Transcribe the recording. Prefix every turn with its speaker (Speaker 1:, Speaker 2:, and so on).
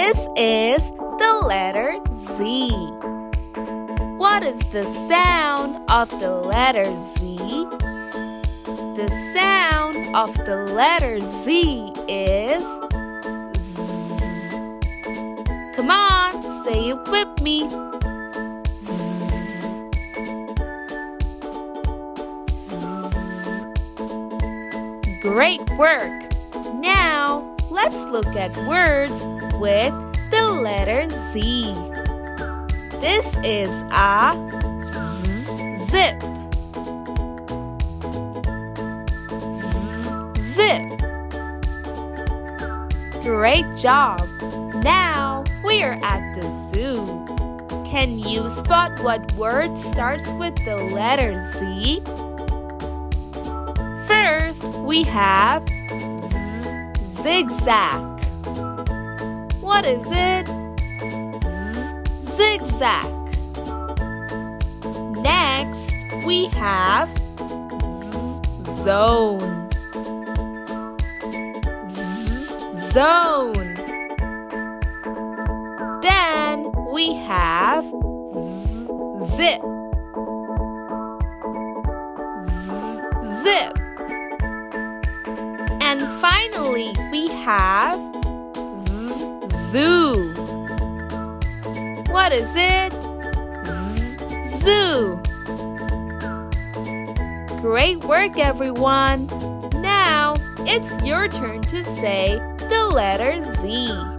Speaker 1: This is the letter Z. What is the sound of the letter Z? The sound of the letter Z is Z. Come on, say it with me. Z. Z. Great work! Now, let's look at words with the letter Z. This is a zip. Zip. Great job! Now we are at the zoo. Can you spot what word starts with the letter Z? First, we have zigzag. What is it? Zigzag. Next, we have zone. Zone. Then we have zip. Zip. And finally, we have zoo. What is it? Zoo. Great work, everyone. Now, it's your turn to say the letter Z.